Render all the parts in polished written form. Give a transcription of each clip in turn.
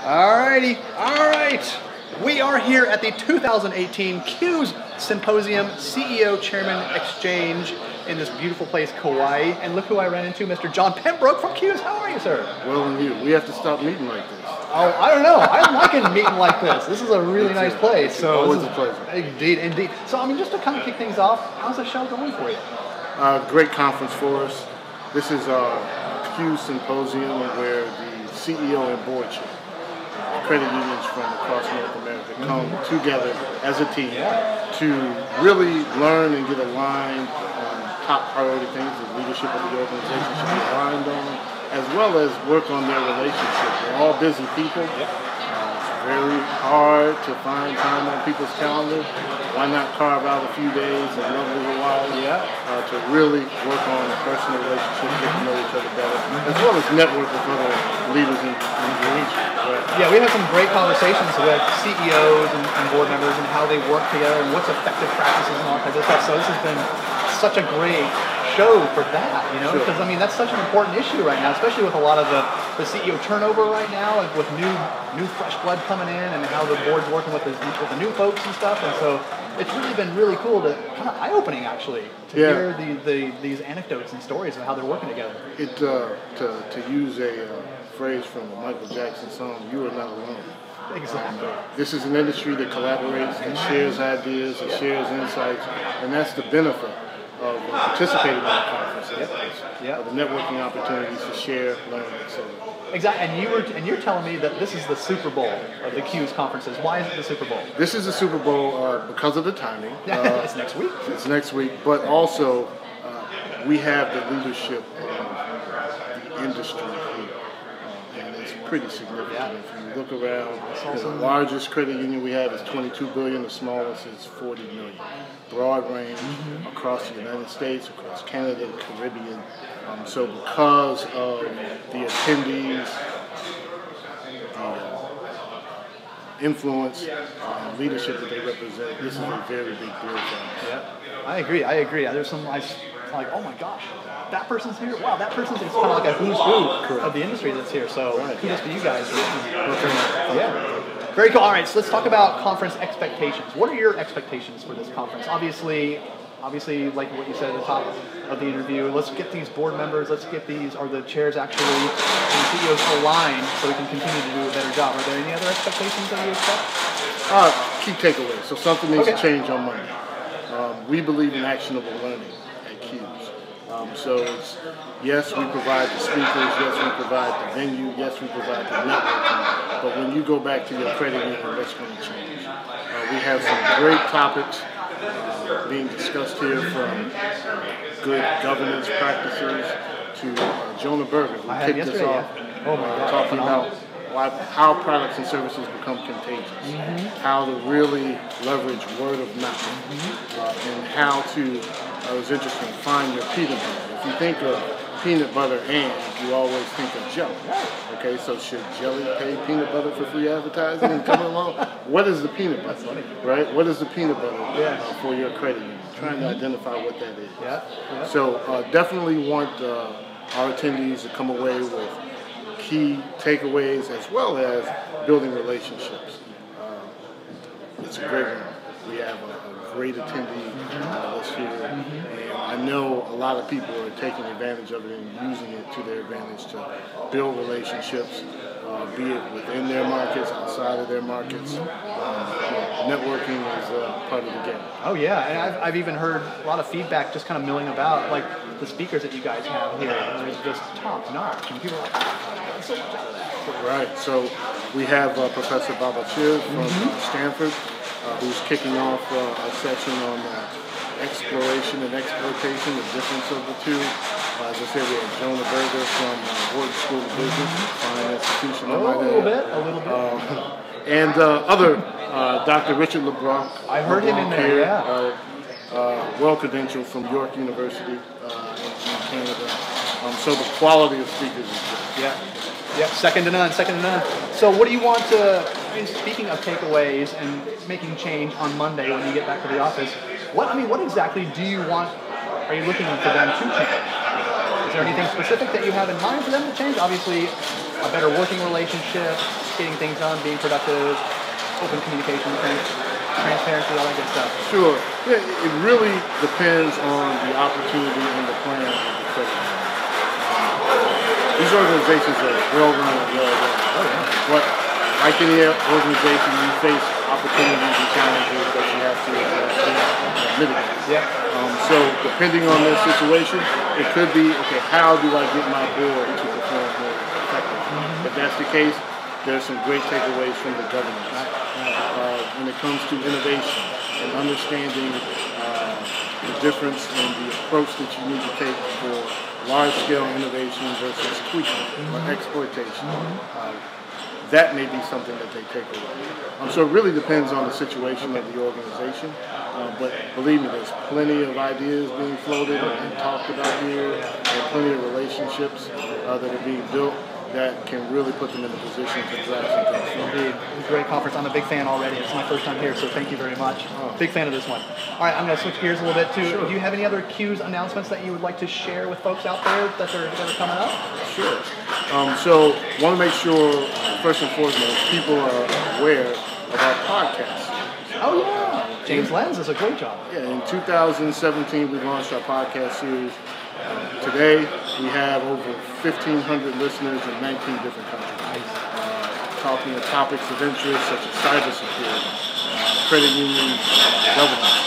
Alrighty, alright. We are here at the 2018 CU's Symposium CEO Chairman Exchange in this beautiful place, Kauai. And look who I ran into, Mr. John Pembroke from CU's. How are you, sir? Well, and you. We have to stop meeting like this. Oh, I don't know. I'm liking meeting like this. This is a really nice place. So always a pleasure. Indeed, indeed. So, I mean, just to kind of kick things off, how's the show going for you? Great conference for us. This is our CU Symposium where the CEO and board chair, credit unions from across North America come together as a team to really learn and get aligned on top priority things the leadership of the organization should be aligned on, as well as work on their relationship. We're all busy people. It's very hard to find time on people's calendar. Why not carve out a few days and love a little while to really work on personal relationships, get to know each other better, as well as network with other leaders in the region. Yeah, we had some great conversations with CEOs and board members and how they work together and what's effective practices and all kinds of stuff. So this has been such a great show for that, you know, because I mean that's such an important issue right now, especially with a lot of the CEO turnover right now, and with new fresh blood coming in, and how the board's working with the new folks and stuff. And so it's really been really cool to kind of eye-opening actually to hear these anecdotes and stories of how they're working together. To use a phrase from a Michael Jackson song, "You are not alone." Exactly. This is an industry that collaborates, that shares ideas, that shares insights, and that's the benefit of participating in the conferences. The networking opportunities to share, learn, etc. Exactly, and you're telling me that this is the Super Bowl of the CU's conferences. Why is it the Super Bowl? This is the Super Bowl because of the timing. It's next week. It's next week, but also we have the leadership of the industry here, and it's pretty significant. If you look around, the largest credit union we have is $22 billion. The smallest is $40 million. Broad range across the United States, across Canada, the Caribbean. So because of the attendees, the influence and leadership that they represent, this is a very big deal for us. Yeah, I agree. There's some like, oh my gosh, that person's here. Wow, that person's here. It's kind of like a who's who of the industry that's here. So kudos to you guys. Yeah. Very cool. All right, so let's talk about conference expectations. What are your expectations for this conference? Obviously, like what you said at the top of the interview, let's get these board members, are the chairs actually, and the CEOs aligned so we can continue to do a better job. Are there any other expectations that you expect? Key takeaways. So something needs to change on Monday. We believe in actionable learning at CU's. So it's, yes, we provide the speakers, yes, we provide the venue, yes, we provide the networking, but when you go back to your credit union, what's going to change? We have some great topics being discussed here, from good governance practices to Jonah Berger, who kicked us off talking about how products and services become contagious, how to really leverage word of mouth, and how to, it was interesting, find your peanut butter. If you think of peanut butter and, you always think of jelly. Okay, so should jelly pay peanut butter for free advertising and coming along? What is the peanut butter, right? What is the peanut butter for your credit union? Trying to identify what that is. So definitely want our attendees to come away with key takeaways as well as building relationships. It's a great one. We have a great attendee this year, and I know a lot of people are taking advantage of it and using it to their advantage to build relationships, be it within their markets, outside of their markets. Networking is part of the game. Oh yeah, and I've even heard a lot of feedback just kind of milling about, like the speakers that you guys have here. It's just top notch, and people are like, I got so much out of that. Right. So we have Professor Babachir from Stanford, who's kicking off a session on exploration and exploitation, the difference of the two. As I said, we have Jonah Berger from Wharton School of Business, fine institution. A little bit. And other, Dr. Richard LeBlanc. I heard him in there, well-credentialed from York University in Canada. So the quality of speakers is good. Yeah, second to none. So what do you want speaking of takeaways and making change on Monday when you get back to the office, what exactly are you looking for them to change? Is there anything specific that you have in mind for them to change? Obviously, a better working relationship, getting things done, being productive, open communication, transparency, all that good stuff? Sure. Yeah, it really depends on the opportunity and the plan of the president. These organizations are well run and well run. Oh, yeah. But like any organization, you face opportunities and challenges that you have to mitigate. Yeah. So depending on their situation, it could be, okay, how do I get my board to perform more effectively? If that's the case, there's some great takeaways from the government. When it comes to innovation and understanding the difference in the approach that you need to take for large-scale innovation versus tweaking or exploitation. That may be something that they take away. So it really depends on the situation of the organization. But believe me, there's plenty of ideas being floated and talked about here, and plenty of relationships that are being built that can really put them in a position to drive some things. Indeed. It was a great conference. I'm a big fan already. It's my first time here, so thank you very much. Big fan of this one. All right, I'm going to switch gears a little bit too. Sure. Do you have any other CU's announcements that you would like to share with folks out there that are coming up? Sure. So want to make sure, first and foremost, people are aware of our podcast series. Oh, yeah. James Lenz does a great job. Yeah, in 2017, we launched our podcast series. Today, we have over 1,500 listeners in 19 different countries. Talking of topics of interest such as cybersecurity, credit union governance,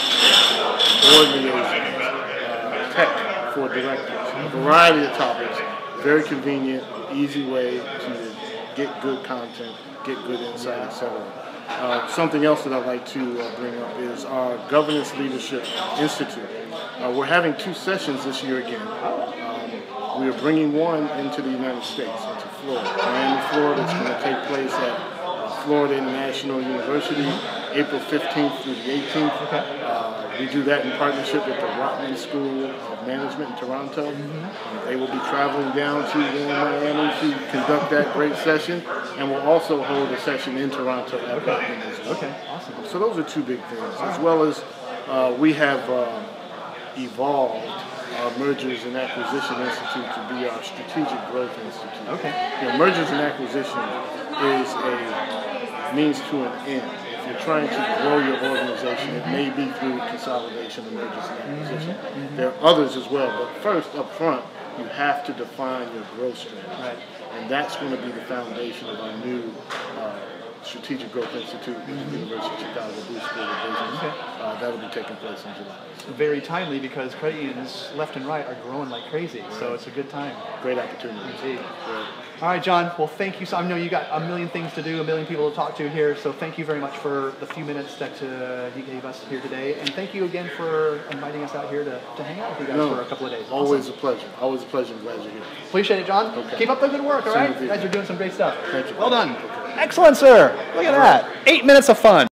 board liaisons, tech for directors, a variety of topics. Very convenient, easy way to get good content, get good insight, etc. Something else that I'd like to bring up is our Governance Leadership Institute. We're having 2 sessions this year again. We are bringing one into the United States, into Florida. Miami, Florida. It's going to take place at Florida International University, April 15th through the 18th. We do that in partnership with the Rotman School of Management in Toronto. They will be traveling down to Miami to conduct that great session, and we'll also hold a session in Toronto at Rotman as well. Okay, awesome. So those are 2 big things, as well as we have evolved our Mergers and Acquisition Institute to be our Strategic Growth Institute. Okay. Mergers and acquisition is a means to an end. If you're trying to grow your organization, it may be through consolidation of mergers and acquisition. There are others as well, but first, up front, you have to define your growth strategy. Right. And that's going to be the foundation of our new Strategic Growth Institute with the University of Chicago Booth School of Business. That will be taking place in July. So. Very timely because credit unions left and right are growing like crazy, so it's a good time. Great opportunity. Indeed. All right, John. Well, thank you. So I know you got a million things to do, a million people to talk to here. So thank you very much for the few minutes that you gave us here today, and thank you again for inviting us out here to hang out with you guys for a couple of days. Always a pleasure. Always a pleasure. I'm glad you're here. Appreciate it, John. Okay. Keep up the good work. All right, you guys are doing some great stuff. Thank you. Well done. Excellent, sir. Look at that. 8 minutes of fun.